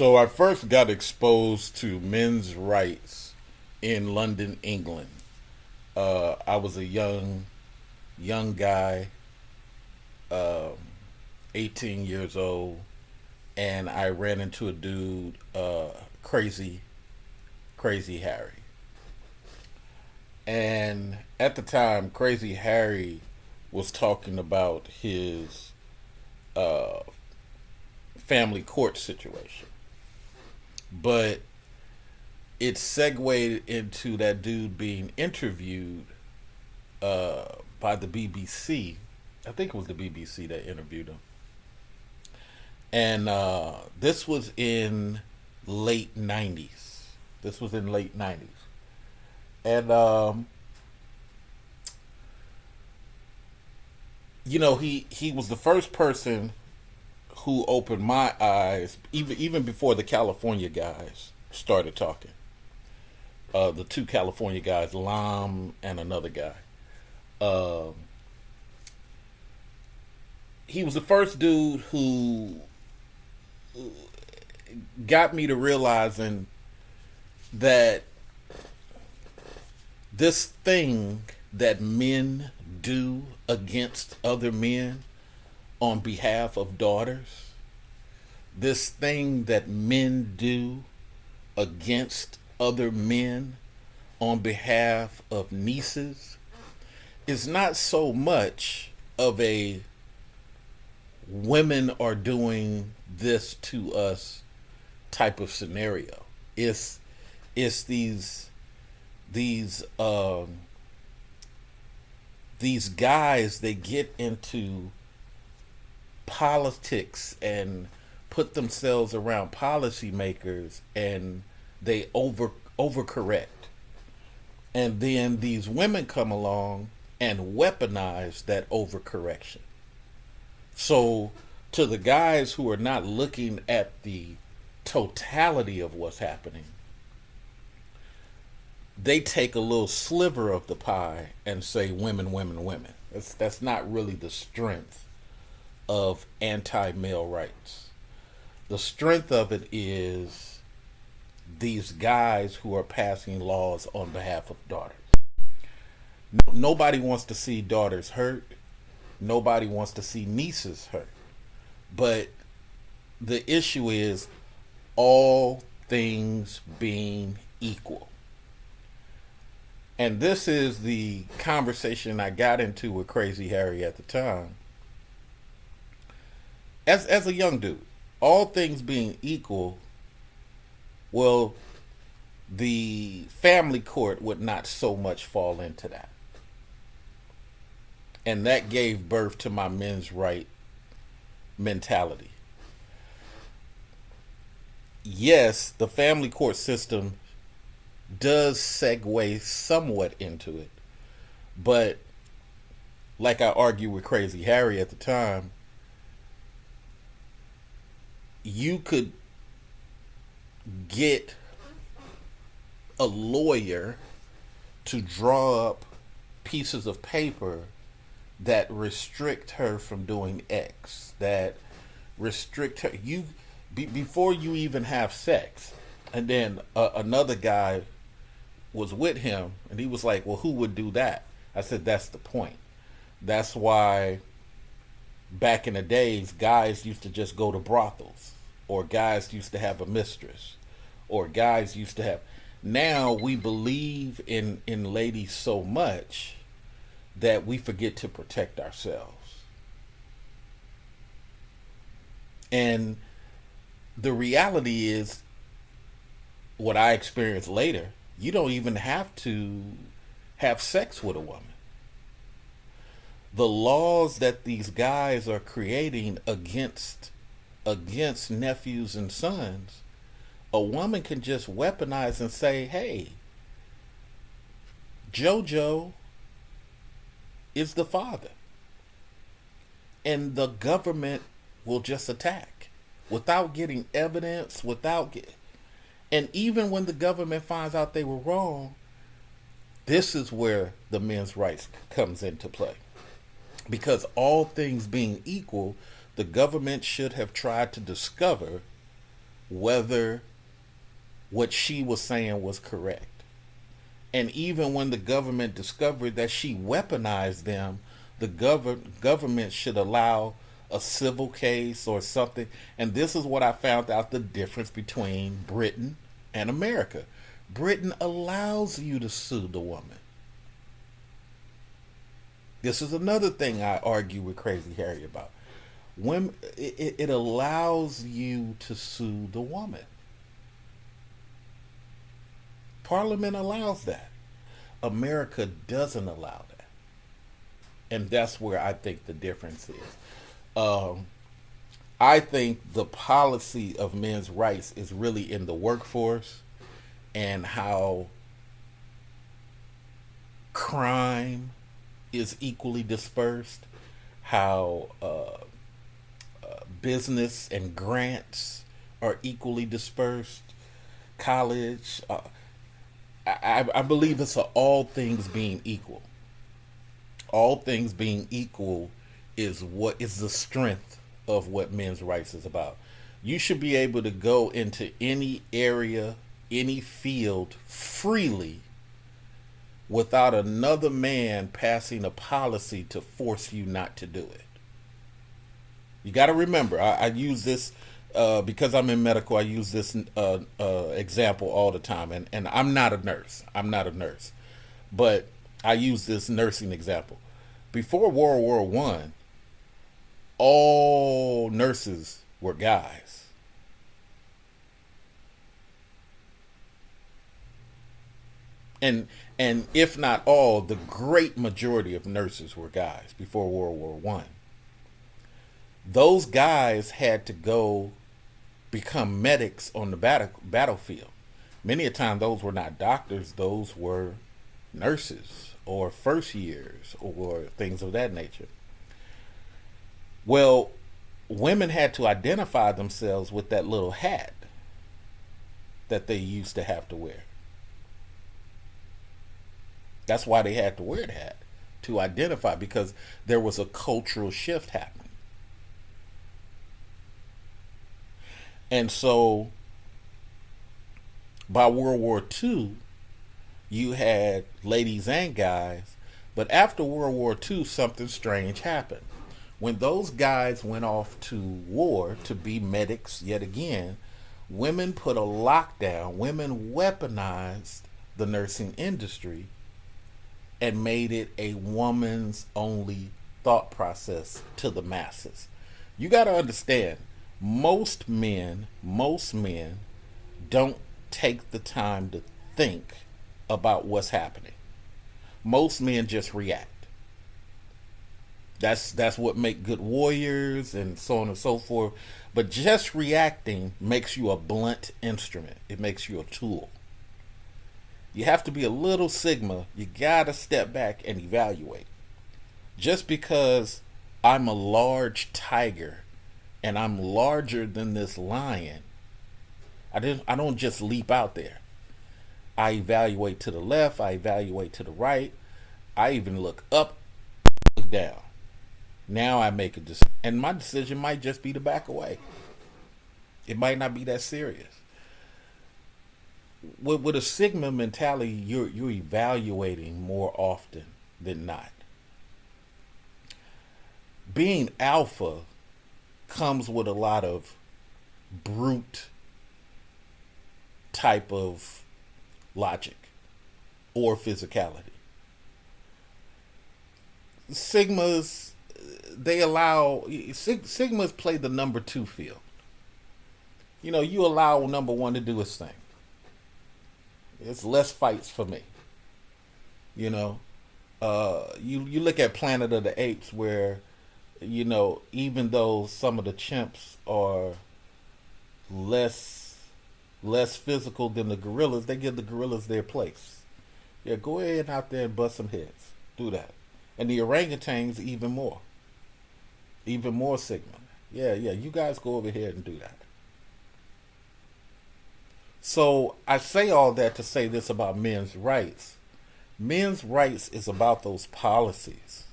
So I first got exposed to men's rights in London, England. I was a young guy, um, 18 years old, and I ran into a dude, Crazy Harry. And at the time, Crazy Harry was talking about his uh, family court situation. But it segued into that dude being interviewed by the BBC. I think it was the BBC that interviewed him. And this was in late 90s. This was in late 90s. And, he was the first person who opened my eyes, even before the California guys started talking. The two California guys, Lam and another guy. Um, he was the first dude who got me to realizing that this thing that men do against other men on behalf of daughters, this thing that men do against other men on behalf of nieces, is not so much of a women are doing this to us type of scenario. It's these these guys, they get into politics and put themselves around policymakers, and they overcorrect. And then these women come along and weaponize that overcorrection. So to the guys who are not looking at the totality of what's happening, they take a little sliver of the pie and say women, women, women. That's not really the strength of anti-male rights. The strength of it is these guys who are passing laws on behalf of daughters. Nobody wants to see daughters hurt. Nobody wants to see nieces hurt. But the issue is all things being equal. And this is the conversation I got into with Crazy Harry at the time. As a young dude, all things being equal, well, the family court would not so much fall into that. And that gave birth to my men's right mentality. Yes, the family court system does segue somewhat into it. But like I argued with Crazy Harry at the time, you could get a lawyer to draw up pieces of paper that restrict her from doing X, that restrict her before you even have sex. And then another guy was with him, and he was like, well, who would do that? I said, that's the point. That's why back in the days, guys used to just go to brothels, or guys used to have a mistress, or guys used to have... Now we believe in ladies so much that we forget to protect ourselves. And the reality is, what I experienced later, you don't even have to have sex with a woman. The laws that these guys are creating against nephews and sons, a woman can just weaponize and say, hey, JoJo is the father. And the government will just attack without getting evidence, and even when the government finds out they were wrong, this is where the men's rights comes into play. Because all things being equal, the government should have tried to discover whether what she was saying was correct. And even when the government discovered that she weaponized them, the government should allow a civil case or something. And this is what I found out the difference between Britain and America. Britain allows you to sue the woman. This is another thing I argue with Crazy Harry about. Women, it allows you to sue the woman. Parliament allows that. America doesn't allow that. And that's where I think the difference is. I think the policy of men's rights is really in the workforce and how crime is equally dispersed, how business and grants are equally dispersed, college. I believe it's all things being equal. All things being equal is what is the strength of what men's rights is about. You should be able to go into any area, any field freely without another man passing a policy to force you not to do it. You got to remember, I use this because I'm in medical. I use this example all the time, and I'm not a nurse. But I use this nursing example. Before World War One, all nurses were guys. And if not all, the great majority of nurses were guys before World War One. Those guys had to go become medics on the battlefield. Many a time those were not doctors, those were nurses or first years or things of that nature. Well, women had to identify themselves with that little hat that they used to have to wear. That's why they had to wear the hat, to identify, because there was a cultural shift happening. And so by World War II, you had ladies and guys, but after World War II, something strange happened. When those guys went off to war to be medics yet again, women put a lockdown, women weaponized the nursing industry and made it a woman's only thought process to the masses. You got to understand, most men don't take the time to think about what's happening. Most men just react. That's what make good warriors and so on and so forth. But just reacting makes you a blunt instrument. It makes you a tool. You have to be a little Sigma. You gotta step back and evaluate. Just because I'm a large tiger and I'm larger than this lion, I don't just leap out there. I evaluate to the left, I evaluate to the right, I even look up, look down. Now I make a decision, and my decision might just be to back away. It might not be that serious. With a Sigma mentality, you're evaluating more often than not. Being alpha comes with a lot of brute type of logic or physicality. Sigmas, Sigmas play the number 2 field. You know, you allow number 1 to do his thing. It's less fights for me. You know, you look at Planet of the Apes, where, you know, even though some of the chimps are less physical than the gorillas, they give the gorillas their place. Yeah, go ahead out there and bust some heads. Do that. And the orangutans even more Sigma. Yeah, you guys go over here and do that. So I say all that to say this about men's rights. Men's rights is about those policies.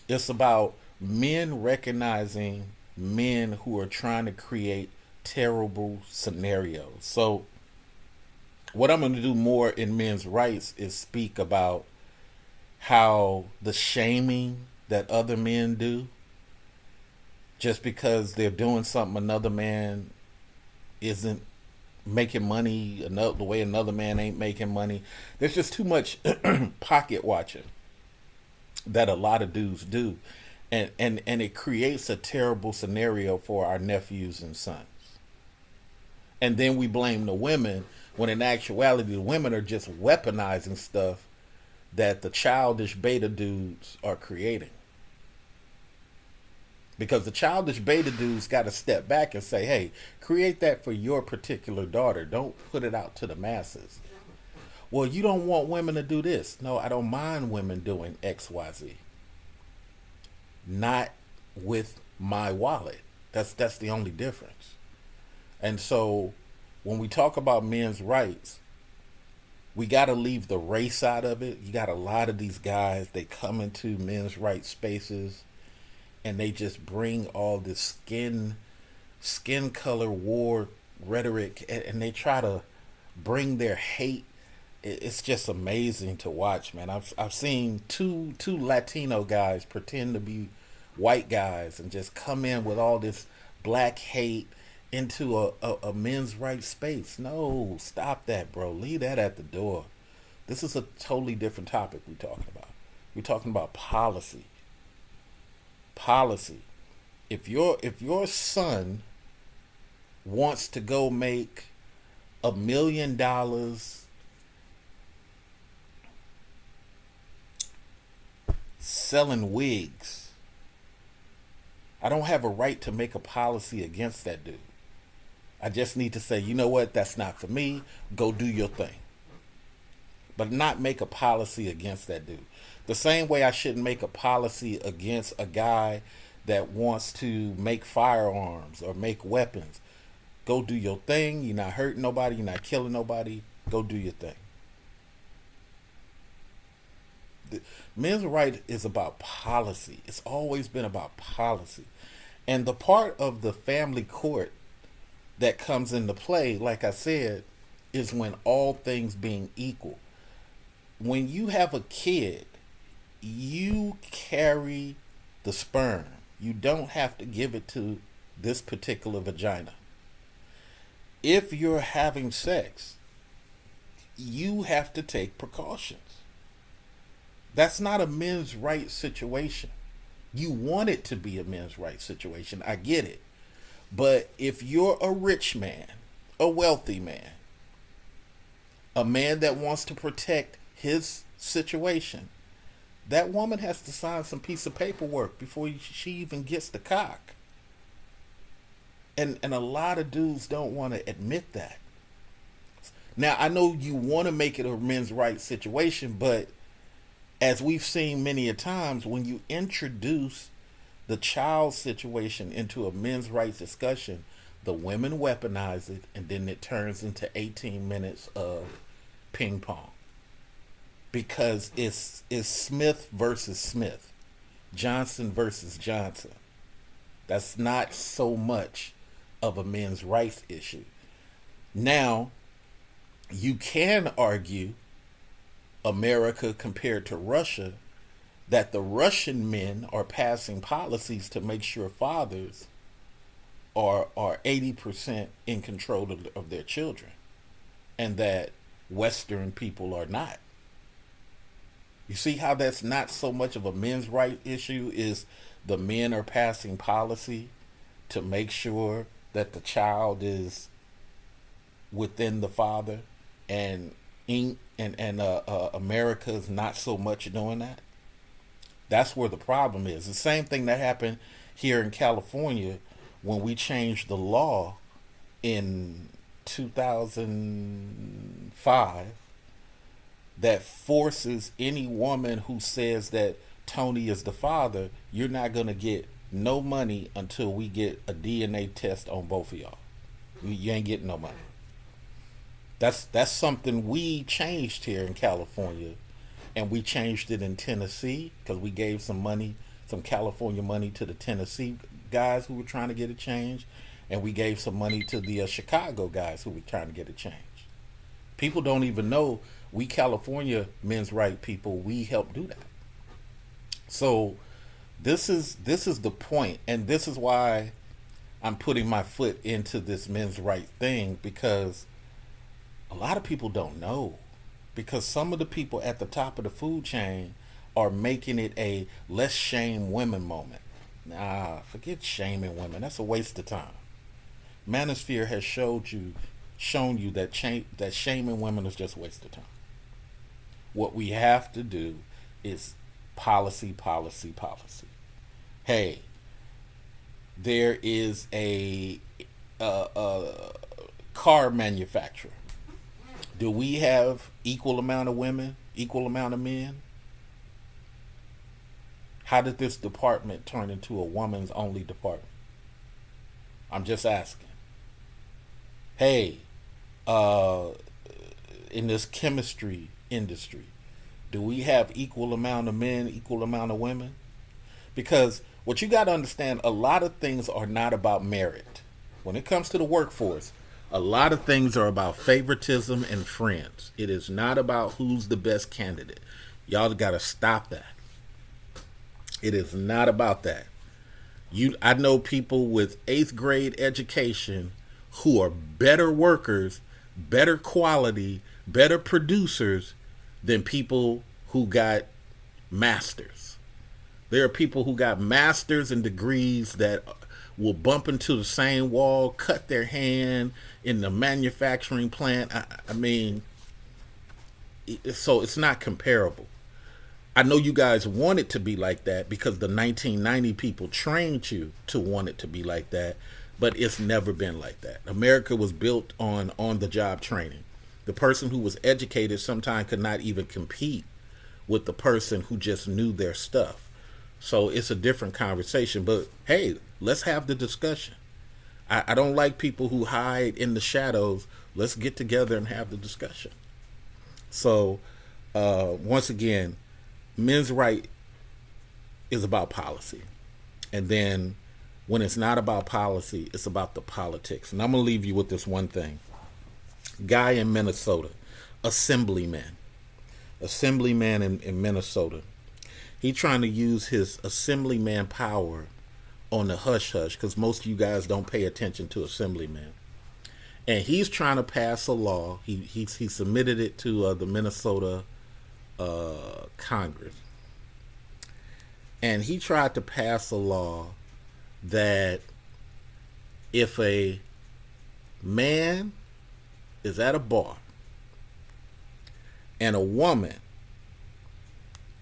It's about men recognizing men who are trying to create terrible scenarios. So what I'm going to do more in men's rights is speak about how the shaming that other men do just because they're doing something another man isn't making money the way another man ain't making money. There's just too much pocket watching that a lot of dudes do. And it creates a terrible scenario for our nephews and sons. And then we blame the women when in actuality the women are just weaponizing stuff that the childish beta dudes are creating. Because the childish beta dudes got to step back and say, hey, create that for your particular daughter. Don't put it out to the masses. Well, you don't want women to do this. No, I don't mind women doing XYZ. Not with my wallet. That's the only difference. And so when we talk about men's rights, we got to leave the race out of it. You got a lot of these guys, they come into men's rights spaces and they just bring all this skin color war rhetoric, and they try to bring their hate. It's just amazing to watch, man. I've seen two Latino guys pretend to be white guys and just come in with all this black hate into a men's rights space. No, stop that, bro. Leave that at the door. This is a totally different topic we're talking about. We're talking about policy. Policy. If your son wants to go make $1 million selling wigs, I don't have a right to make a policy against that dude. I just need to say, you know what, that's not for me. Go do your thing. But not make a policy against that dude. The same way I shouldn't make a policy against a guy that wants to make firearms or make weapons. Go do your thing. You're not hurting nobody. You're not killing nobody. Go do your thing. Men's right is about policy. It's always been about policy. And the part of the family court that comes into play, like I said, is when all things being equal. When you have a kid, you carry the sperm. You don't have to give it to this particular vagina. If you're having sex, you have to take precautions. That's not a men's rights situation. You want it to be a men's rights situation. I get it. But if you're a rich man, a wealthy man, a man that wants to protect his situation, that woman has to sign some piece of paperwork before she even gets the cock. And a lot of dudes don't want to admit that. Now, I know you want to make it a men's rights situation, but as we've seen many a times, when you introduce the child situation into a men's rights discussion, the women weaponize it, and then it turns into 18 minutes of ping pong. Because it's Smith versus Smith, Johnson versus Johnson. That's not so much of a men's rights issue. Now, you can argue America compared to Russia, that the Russian men are passing policies to make sure fathers are 80% in control of their children, and that Western people are not. You see how that's not so much of a men's right issue, is the men are passing policy to make sure that the child is within the father, and America is not so much doing that. That's where the problem is. The same thing that happened here in California when we changed the law in 2005 that forces any woman who says that Tony is the father, you're not going to get no money until we get a DNA test on both of y'all. You ain't getting no money. That's something we changed here in California, and we changed it in Tennessee because we gave some money, some California money, to the Tennessee guys who were trying to get it changed, and we gave some money to the Chicago guys who were trying to get it changed. People don't even know we California men's right people, we help do that. So this is the point, and this is why I'm putting my foot into this men's right thing, because a lot of people don't know, because some of the people at the top of the food chain are making it a let's shame women moment. Nah, forget shaming women. That's a waste of time. Manosphere has shown you that shaming women is just a waste of time. What we have to do is policy, policy, policy. Hey, there is a car manufacturer. Do we have equal amount of women, equal amount of men? How did this department turn into a woman's only department? I'm just asking. Hey, in this chemistry industry, do we have equal amount of men, equal amount of women? Because what you got to understand, a lot of things are not about merit. When it comes to the workforce, a lot of things are about favoritism and friends. It is not about who's the best candidate. Y'all got to stop that. It is not about that. I know people with 8th grade education who are better workers, better quality, better producers than people who got masters. There are people who got masters and degrees that will bump into the same wall, cut their hand in the manufacturing plant. I mean, so it's not comparable. I know you guys want it to be like that because the 1990 people trained you to want it to be like that, but it's never been like that. America was built on the job training. The person who was educated sometimes could not even compete with the person who just knew their stuff. So it's a different conversation, but hey, let's have the discussion. I don't like people who hide in the shadows. Let's get together and have the discussion. So once again, men's right is about policy. And then when it's not about policy, it's about the politics. And I'm going to leave you with this one thing. Guy in Minnesota, assemblyman in Minnesota. He trying to use his assemblyman power on the hush-hush, because most of you guys don't pay attention to assemblyman. And he's trying to pass a law. He submitted it to the Minnesota Congress. And he tried to pass a law that if a man is at a bar and a woman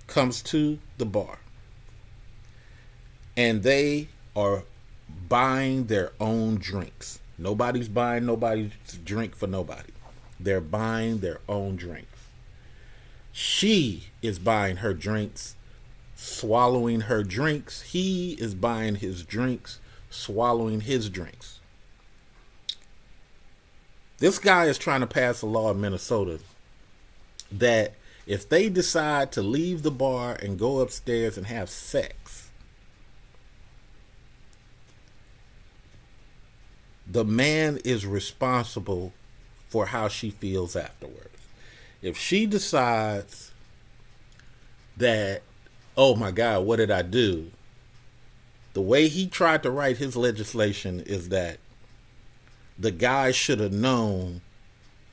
comes to the bar and they are buying their own drinks. Nobody's buying nobody's drink for nobody. They're buying their own drinks. She is buying her drinks, swallowing her drinks. He is buying his drinks, swallowing his drinks. This guy is trying to pass a law in Minnesota that if they decide to leave the bar and go upstairs and have sex, the man is responsible for how she feels afterwards. If she decides that, oh my God, what did I do? The way he tried to write his legislation is that the guy should have known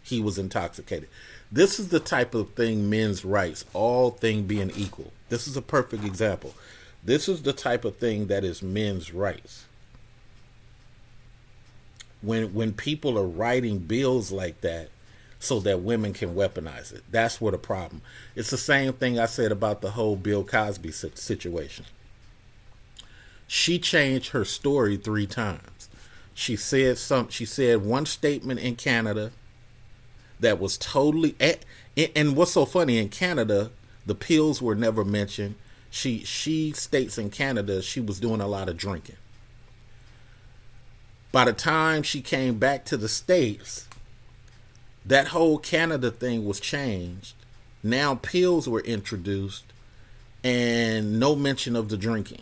he was intoxicated. This is the type of thing men's rights, all things being equal. This is a perfect example. This is the type of thing that is men's rights. When people are writing bills like that so that women can weaponize it, that's what a problem. It's the same thing I said about the whole Bill Cosby situation. She changed her story 3 times. She said one statement in Canada that was totally, and what's so funny, in Canada, the pills were never mentioned. She states in Canada she was doing a lot of drinking. By the time she came back to the States, that whole Canada thing was changed. Now pills were introduced and no mention of the drinking.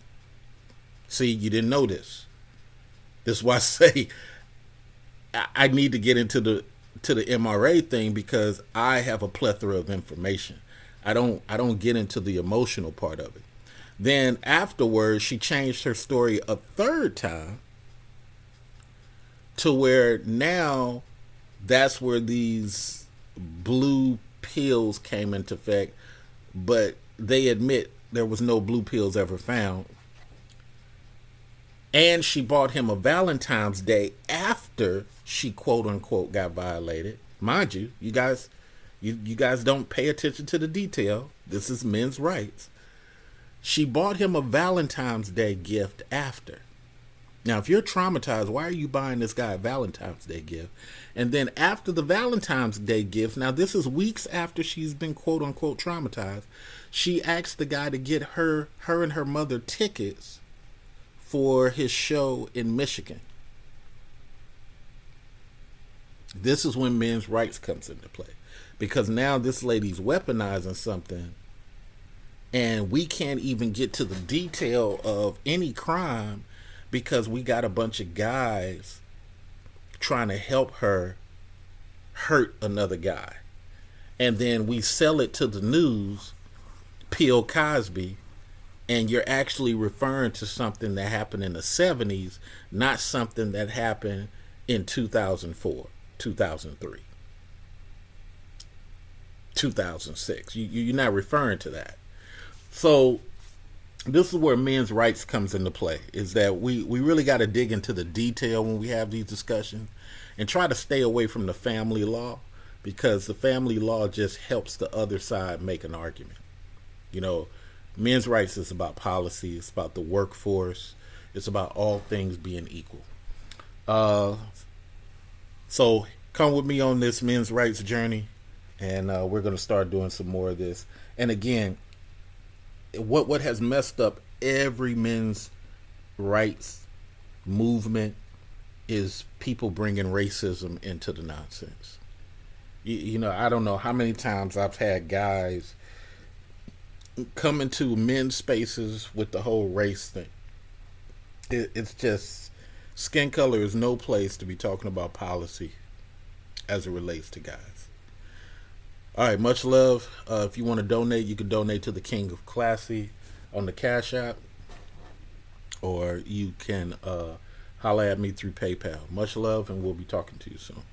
See, you didn't know this. This is why I say I need to get into the MRA thing, because I have a plethora of information. I don't get into the emotional part of it. Then afterwards, she changed her story a third time to where now that's where these blue pills came into effect, but they admit there was no blue pills ever found. And she bought him a Valentine's Day after she quote unquote got violated. Mind you, you guys don't pay attention to the detail. This is men's rights. She bought him a Valentine's Day gift after. Now, if you're traumatized, why are you buying this guy a Valentine's Day gift? And then after the Valentine's Day gift, now this is weeks after she's been quote unquote traumatized, she asked the guy to get her and her mother tickets for his show in Michigan. This is when men's rights comes into play, because now this lady's weaponizing something, and we can't even get to the detail of any crime because we got a bunch of guys trying to help her hurt another guy. And then we sell it to the news, Bill Cosby, and you're actually referring to something that happened in the 70s, not something that happened in 2004, 2003, 2006. You're not referring to that. So this is where men's rights comes into play, is that we really got to dig into the detail when we have these discussions and try to stay away from the family law, because the family law just helps the other side make an argument. You know, men's rights is about policy. It's about the workforce. It's about all things being equal. So come with me on this men's rights journey, and we're going to start doing some more of this. And again, what has messed up every men's rights movement is people bringing racism into the nonsense. You know, I don't know how many times I've had guys come into men's spaces with the whole race thing. It's just, skin color is no place to be talking about policy as it relates to guys. All right, much love. If you want to donate, you can donate to the King of Classy on the Cash App, or you can holler at me through PayPal. Much love, and we'll be talking to you soon.